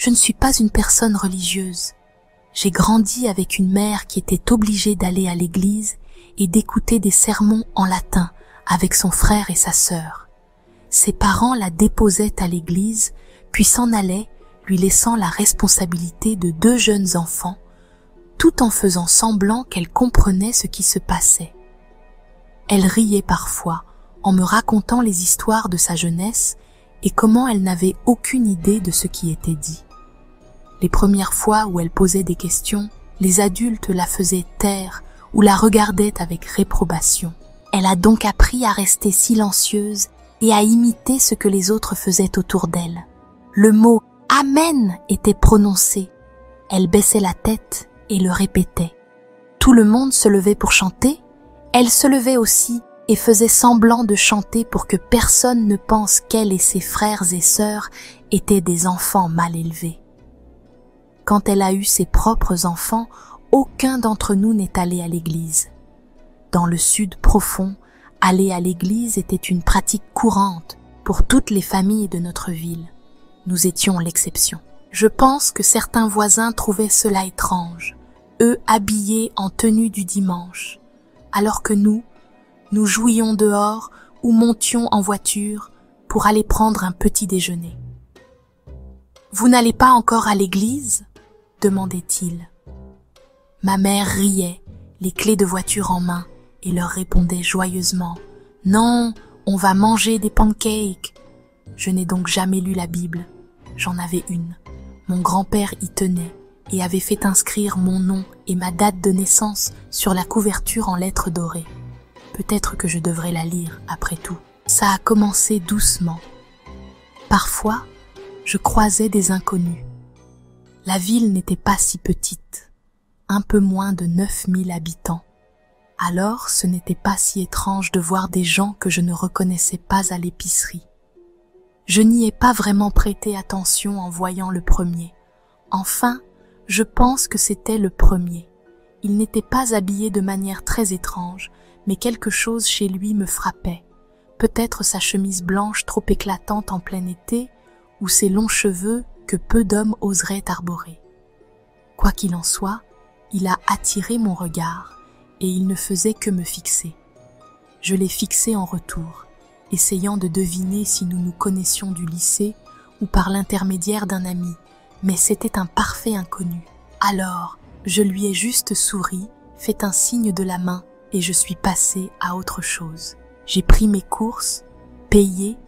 Je ne suis pas une personne religieuse. J'ai grandi avec une mère qui était obligée d'aller à l'église et d'écouter des sermons en latin avec son frère et sa sœur. Ses parents la déposaient à l'église, puis s'en allaient, lui laissant la responsabilité de 2 jeunes enfants, tout en faisant semblant qu'elle comprenait ce qui se passait. Elle riait parfois en me racontant les histoires de sa jeunesse et comment elle n'avait aucune idée de ce qui était dit. Les premières fois où elle posait des questions, les adultes la faisaient taire ou la regardaient avec réprobation. Elle a donc appris à rester silencieuse et à imiter ce que les autres faisaient autour d'elle. Le mot « Amen » était prononcé. Elle baissait la tête et le répétait. Tout le monde se levait pour chanter. Elle se levait aussi et faisait semblant de chanter pour que personne ne pense qu'elle et ses frères et sœurs étaient des enfants mal élevés. Quand elle a eu ses propres enfants, aucun d'entre nous n'est allé à l'église. Dans le sud profond, aller à l'église était une pratique courante pour toutes les familles de notre ville. Nous étions l'exception. Je pense que certains voisins trouvaient cela étrange, eux habillés en tenue du dimanche, alors que nous jouions dehors ou montions en voiture pour aller prendre un petit déjeuner. « Vous n'allez pas encore à l'église ?» demandait-il. Ma mère riait, les clés de voiture en main, et leur répondait joyeusement « Non, on va manger des pancakes !» Je n'ai donc jamais lu la Bible. J'en avais une. Mon grand-père y tenait et avait fait inscrire mon nom et ma date de naissance sur la couverture en lettres dorées. Peut-être que je devrais la lire, après tout. Ça a commencé doucement. Parfois, je croisais des inconnus. La ville n'était pas si petite, un peu moins de 9000 habitants. Alors, ce n'était pas si étrange de voir des gens que je ne reconnaissais pas à l'épicerie. Je n'y ai pas vraiment prêté attention en voyant le premier. Enfin, je pense que c'était le premier. Il n'était pas habillé de manière très étrange, mais quelque chose chez lui me frappait. Peut-être sa chemise blanche trop éclatante en plein été, ou ses longs cheveux que peu d'hommes oseraient arborer. Quoi qu'il en soit, il a attiré mon regard, et il ne faisait que me fixer. Je l'ai fixé en retour, essayant de deviner si nous nous connaissions du lycée ou par l'intermédiaire d'un ami, mais c'était un parfait inconnu. Alors, je lui ai juste souri, fait un signe de la main et je suis passée à autre chose. J'ai pris mes courses, payé,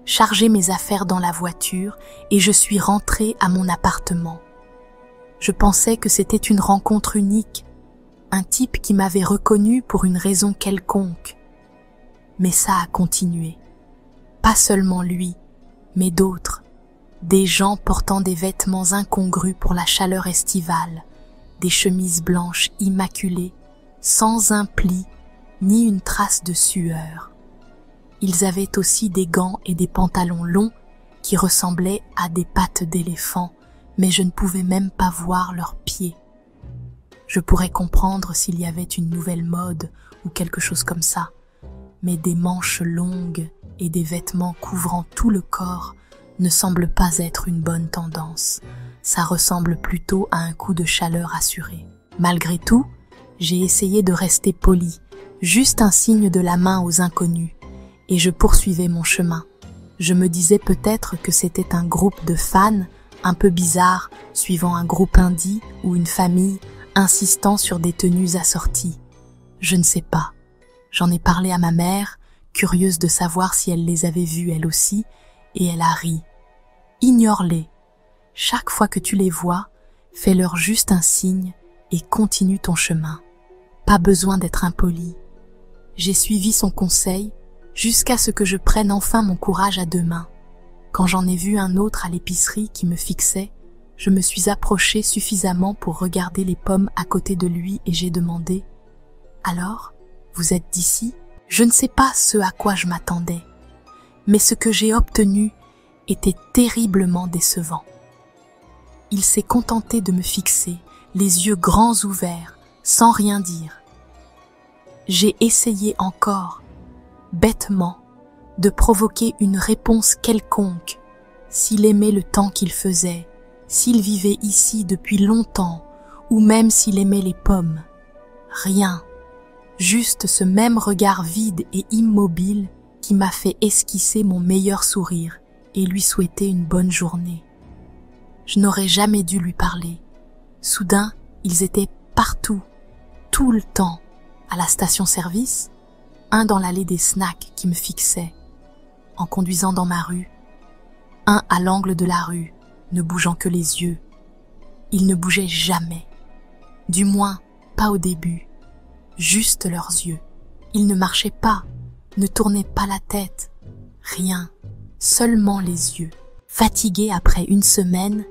chargé mes affaires dans la voiture et je suis rentrée à mon appartement. Je pensais que c'était une rencontre unique, un type qui m'avait reconnue pour une raison quelconque. Mais ça a continué. Pas seulement lui, mais d'autres. Des gens portant des vêtements incongrus pour la chaleur estivale, des chemises blanches immaculées, sans un pli, ni une trace de sueur. Ils avaient aussi des gants et des pantalons longs qui ressemblaient à des pattes d'éléphant, mais je ne pouvais même pas voir leurs pieds. Je pourrais comprendre s'il y avait une nouvelle mode ou quelque chose comme ça, mais des manches longues et des vêtements couvrant tout le corps ne semblent pas être une bonne tendance. Ça ressemble plutôt à un coup de chaleur assuré. Malgré tout, j'ai essayé de rester poli, juste un signe de la main aux inconnus, et je poursuivais mon chemin. Je me disais peut-être que c'était un groupe de fans un peu bizarre, suivant un groupe indie ou une famille insistant sur des tenues assorties. Je ne sais pas. J'en ai parlé à ma mère, curieuse de savoir si elle les avait vus elle aussi, et elle a ri. Ignore-les. Chaque fois que tu les vois, fais-leur juste un signe et continue ton chemin. Pas besoin d'être impoli. J'ai suivi son conseil jusqu'à ce que je prenne enfin mon courage à 2 mains. Quand j'en ai vu un autre à l'épicerie qui me fixait, je me suis approchée suffisamment pour regarder les pommes à côté de lui et j'ai demandé « Alors, vous êtes d'ici ?» Je ne sais pas ce à quoi je m'attendais, mais ce que j'ai obtenu était terriblement décevant. Il s'est contenté de me fixer, les yeux grands ouverts, sans rien dire. J'ai essayé encore, bêtement, de provoquer une réponse quelconque, s'il aimait le temps qu'il faisait, s'il vivait ici depuis longtemps, ou même s'il aimait les pommes. Rien, juste ce même regard vide et immobile qui m'a fait esquisser mon meilleur sourire et lui souhaiter une bonne journée. Je n'aurais jamais dû lui parler. Soudain, ils étaient partout, tout le temps, à la station-service, un dans l'allée des snacks qui me fixait, en conduisant dans ma rue, un à l'angle de la rue, ne bougeant que les yeux. Ils ne bougeaient jamais, du moins pas au début, juste leurs yeux. Ils ne marchaient pas, ne tournaient pas la tête, rien, seulement les yeux. Fatiguée après une semaine,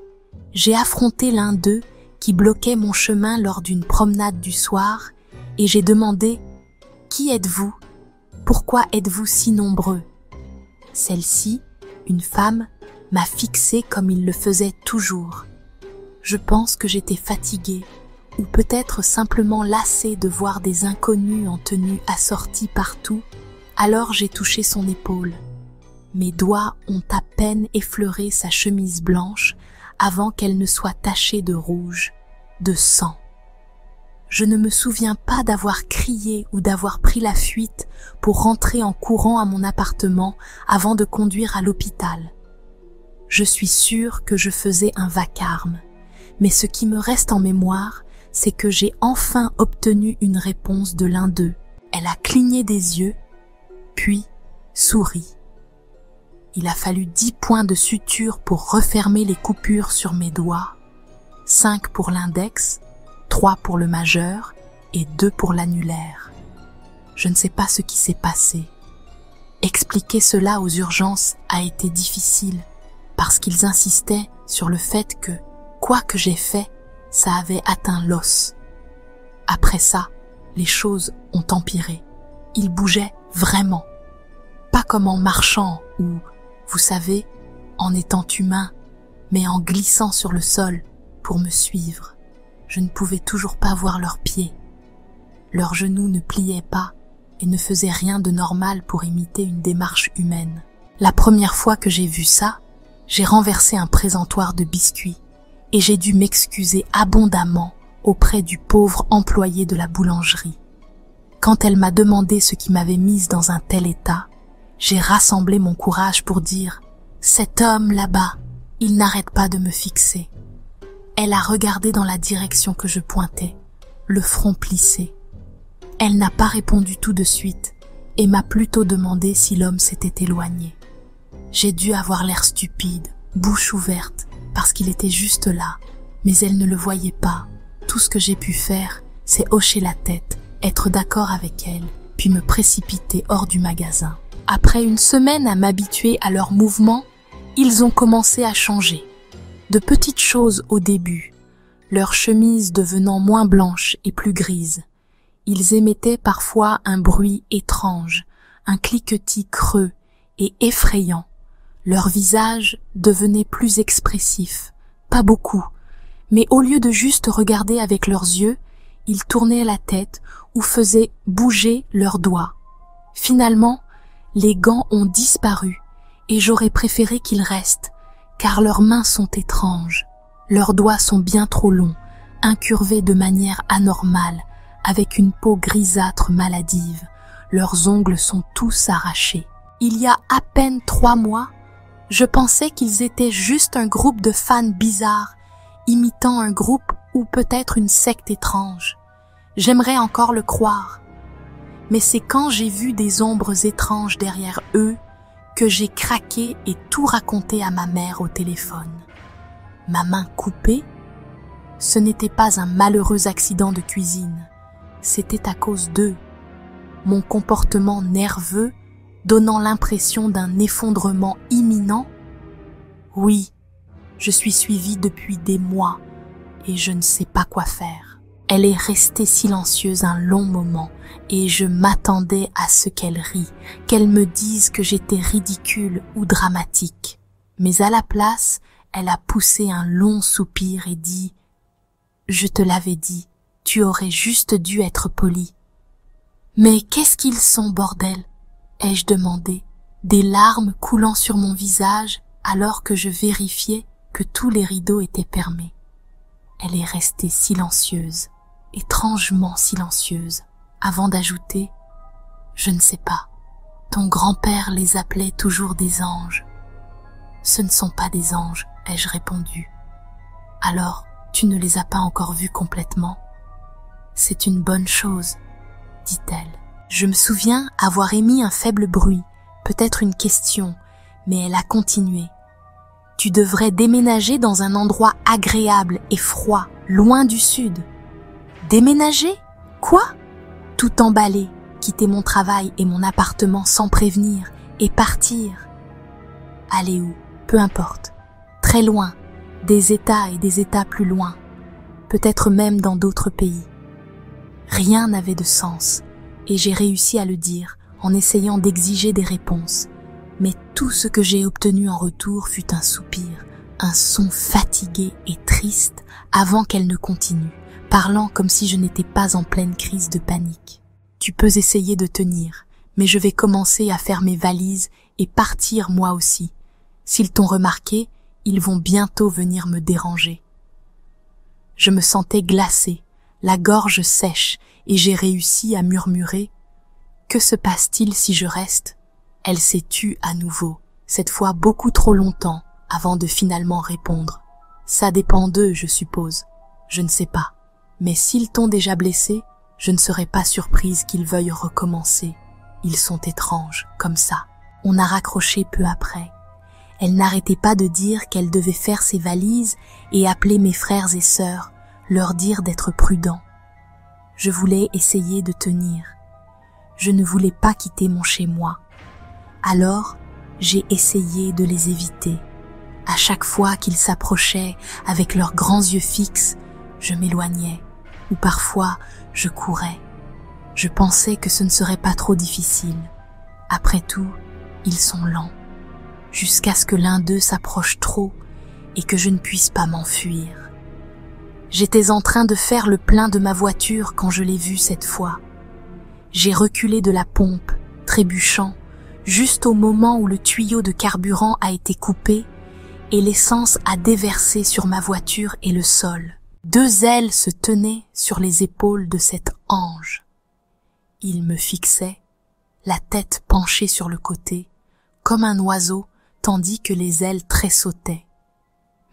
j'ai affronté l'un d'eux qui bloquait mon chemin lors d'une promenade du soir et j'ai demandé « Qui êtes-vous ? Pourquoi êtes-vous si nombreux ?» Celle-ci, une femme, m'a fixé comme il le faisait toujours. Je pense que j'étais fatiguée ou peut-être simplement lassée de voir des inconnus en tenue assortie partout, alors j'ai touché son épaule. Mes doigts ont à peine effleuré sa chemise blanche avant qu'elle ne soit tachée de rouge, de sang. Je ne me souviens pas d'avoir crié ou d'avoir pris la fuite pour rentrer en courant à mon appartement avant de conduire à l'hôpital. Je suis sûre que je faisais un vacarme, mais ce qui me reste en mémoire, c'est que j'ai enfin obtenu une réponse de l'un d'eux. Elle a cligné des yeux, puis souri. Il a fallu 10 points de suture pour refermer les coupures sur mes doigts, 5 pour l'index, 3 pour le majeur et 2 pour l'annulaire. Je ne sais pas ce qui s'est passé. Expliquer cela aux urgences a été difficile parce qu'ils insistaient sur le fait que, quoi que j'ai fait, ça avait atteint l'os. Après ça, les choses ont empiré. Il bougeait vraiment. Pas comme en marchant ou, vous savez, en étant humain, mais en glissant sur le sol pour me suivre. Je ne pouvais toujours pas voir leurs pieds. Leurs genoux ne pliaient pas et ne faisaient rien de normal pour imiter une démarche humaine. La première fois que j'ai vu ça, j'ai renversé un présentoir de biscuits et j'ai dû m'excuser abondamment auprès du pauvre employé de la boulangerie. Quand elle m'a demandé ce qui m'avait mise dans un tel état, j'ai rassemblé mon courage pour dire « Cet homme là-bas, il n'arrête pas de me fixer. » Elle a regardé dans la direction que je pointais, le front plissé. Elle n'a pas répondu tout de suite et m'a plutôt demandé si l'homme s'était éloigné. J'ai dû avoir l'air stupide, bouche ouverte, parce qu'il était juste là, mais elle ne le voyait pas. Tout ce que j'ai pu faire, c'est hocher la tête, être d'accord avec elle, puis me précipiter hors du magasin. Après une semaine à m'habituer à leurs mouvements, ils ont commencé à changer. De petites choses au début, leurs chemises devenant moins blanches et plus grises. Ils émettaient parfois un bruit étrange, un cliquetis creux et effrayant. Leur visage devenait plus expressif, pas beaucoup, mais au lieu de juste regarder avec leurs yeux, ils tournaient la tête ou faisaient bouger leurs doigts. Finalement, les gants ont disparu et j'aurais préféré qu'ils restent, car leurs mains sont étranges. Leurs doigts sont bien trop longs, incurvés de manière anormale, avec une peau grisâtre maladive. Leurs ongles sont tous arrachés. Il y a à peine 3 mois, je pensais qu'ils étaient juste un groupe de fans bizarres, imitant un groupe ou peut-être une secte étrange. J'aimerais encore le croire. Mais c'est quand j'ai vu des ombres étranges derrière eux que j'ai craqué et tout raconté à ma mère au téléphone. Ma main coupée? Ce n'était pas un malheureux accident de cuisine. C'était à cause d'eux. Mon comportement nerveux donnant l'impression d'un effondrement imminent? Oui, je suis suivie depuis des mois et je ne sais pas quoi faire. Elle est restée silencieuse un long moment et je m'attendais à ce qu'elle rie, qu'elle me dise que j'étais ridicule ou dramatique. Mais à la place, elle a poussé un long soupir et dit « Je te l'avais dit, tu aurais juste dû être poli. »« Mais qu'est-ce qu'ils sont, bordel ?» ai-je demandé, des larmes coulant sur mon visage alors que je vérifiais que tous les rideaux étaient fermés. Elle est restée silencieuse, étrangement silencieuse, avant d'ajouter « Je ne sais pas, ton grand-père les appelait toujours des anges. »« Ce ne sont pas des anges, ai-je répondu. »« Alors, tu ne les as pas encore vus complètement ?»« C'est une bonne chose, » dit-elle. Je me souviens avoir émis un faible bruit, peut-être une question, mais elle a continué. « Tu devrais déménager dans un endroit agréable et froid, loin du sud. »« Déménager ? Quoi ? » Tout emballer, quitter mon travail et mon appartement sans prévenir et partir. Aller où ? Peu importe. Très loin, des États et des États plus loin, peut-être même dans d'autres pays. Rien n'avait de sens, et j'ai réussi à le dire en essayant d'exiger des réponses. Mais tout ce que j'ai obtenu en retour fut un soupir, un son fatigué et triste avant qu'elle ne continue, parlant comme si je n'étais pas en pleine crise de panique. Tu peux essayer de tenir, mais je vais commencer à faire mes valises et partir moi aussi. S'ils t'ont remarqué, ils vont bientôt venir me déranger. Je me sentais glacée, la gorge sèche, et j'ai réussi à murmurer « Que se passe-t-il si je reste ?» Elle s'est tue à nouveau, cette fois beaucoup trop longtemps, avant de finalement répondre. « Ça dépend d'eux, je suppose. Je ne sais pas. Mais s'ils t'ont déjà blessé, je ne serais pas surprise qu'ils veuillent recommencer. Ils sont étranges, comme ça. » On a raccroché peu après. Elle n'arrêtait pas de dire qu'elle devait faire ses valises et appeler mes frères et sœurs, leur dire d'être prudents. Je voulais essayer de tenir. Je ne voulais pas quitter mon chez-moi. Alors, j'ai essayé de les éviter. À chaque fois qu'ils s'approchaient avec leurs grands yeux fixes, je m'éloignais, ou parfois je courais. Je pensais que ce ne serait pas trop difficile. Après tout, ils sont lents, jusqu'à ce que l'un d'eux s'approche trop et que je ne puisse pas m'enfuir. J'étais en train de faire le plein de ma voiture quand je l'ai vu cette fois. J'ai reculé de la pompe, trébuchant, juste au moment où le tuyau de carburant a été coupé et l'essence a déversé sur ma voiture et le sol. 2 ailes se tenaient sur les épaules de cet ange. Il me fixait, la tête penchée sur le côté, comme un oiseau, tandis que les ailes tressautaient.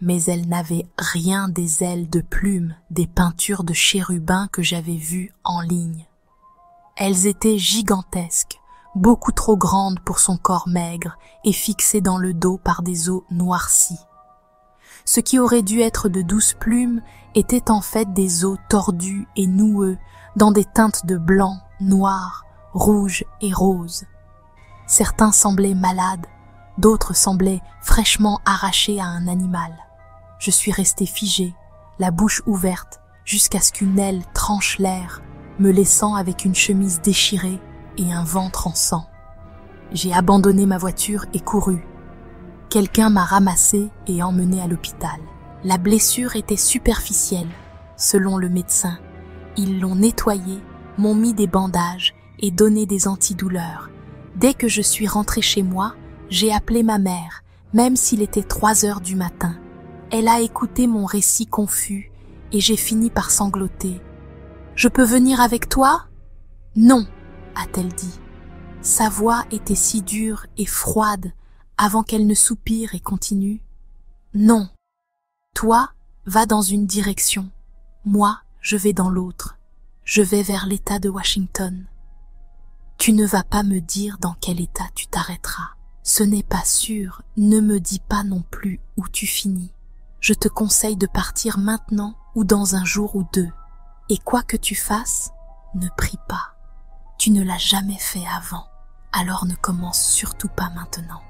Mais elles n'avaient rien des ailes de plumes des peintures de chérubins que j'avais vues en ligne. Elles étaient gigantesques, beaucoup trop grandes pour son corps maigre et fixées dans le dos par des os noircis. Ce qui aurait dû être de douces plumes était en fait des os tordus et noueux dans des teintes de blanc, noir, rouge et rose. Certains semblaient malades, d'autres semblaient fraîchement arrachés à un animal. Je suis restée figée, la bouche ouverte, jusqu'à ce qu'une aile tranche l'air, me laissant avec une chemise déchirée et un ventre en sang. J'ai abandonné ma voiture et couru. Quelqu'un m'a ramassée et emmenée à l'hôpital. La blessure était superficielle, selon le médecin. Ils l'ont nettoyée, m'ont mis des bandages et donné des antidouleurs. Dès que je suis rentrée chez moi, j'ai appelé ma mère, même s'il était 3 heures du matin. Elle a écouté mon récit confus et j'ai fini par sangloter. « Je peux venir avec toi ?»« Non », a-t-elle dit. Sa voix était si dure et froide avant qu'elle ne soupire et continue. « Non. Toi, va dans une direction. Moi, je vais dans l'autre. Je vais vers l'État de Washington. Tu ne vas pas me dire dans quel État tu t'arrêteras. Ce n'est pas sûr, ne me dis pas non plus où tu finis. Je te conseille de partir maintenant ou dans un jour ou 2. Et quoi que tu fasses, ne prie pas. Tu ne l'as jamais fait avant, alors ne commence surtout pas maintenant. »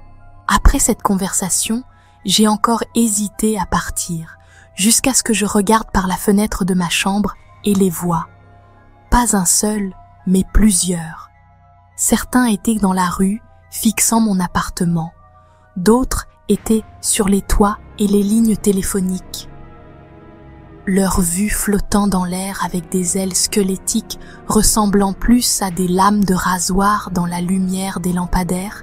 Après cette conversation, j'ai encore hésité à partir, jusqu'à ce que je regarde par la fenêtre de ma chambre et les vois. Pas un seul, mais plusieurs. Certains étaient dans la rue, fixant mon appartement. D'autres étaient sur les toits et les lignes téléphoniques. Leur vue flottant dans l'air avec des ailes squelettiques ressemblant plus à des lames de rasoir dans la lumière des lampadaires,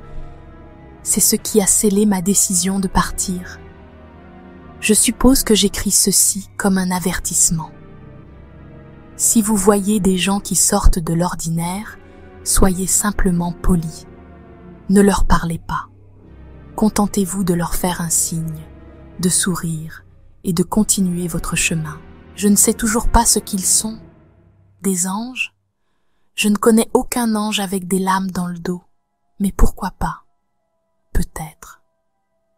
c'est ce qui a scellé ma décision de partir. Je suppose que j'écris ceci comme un avertissement. Si vous voyez des gens qui sortent de l'ordinaire, soyez simplement polis. Ne leur parlez pas. Contentez-vous de leur faire un signe, de sourire et de continuer votre chemin. Je ne sais toujours pas ce qu'ils sont. Des anges? Je ne connais aucun ange avec des lames dans le dos. Mais pourquoi pas? Peut-être.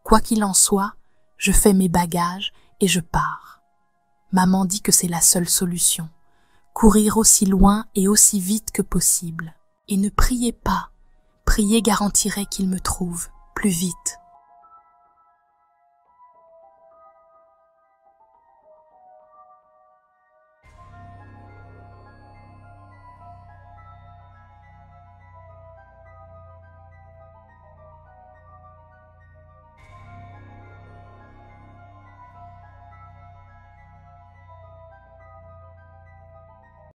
Quoi qu'il en soit, je fais mes bagages et je pars. Maman dit que c'est la seule solution. Courir aussi loin et aussi vite que possible. Et ne priez pas. Prier garantirait qu'il me trouve plus vite.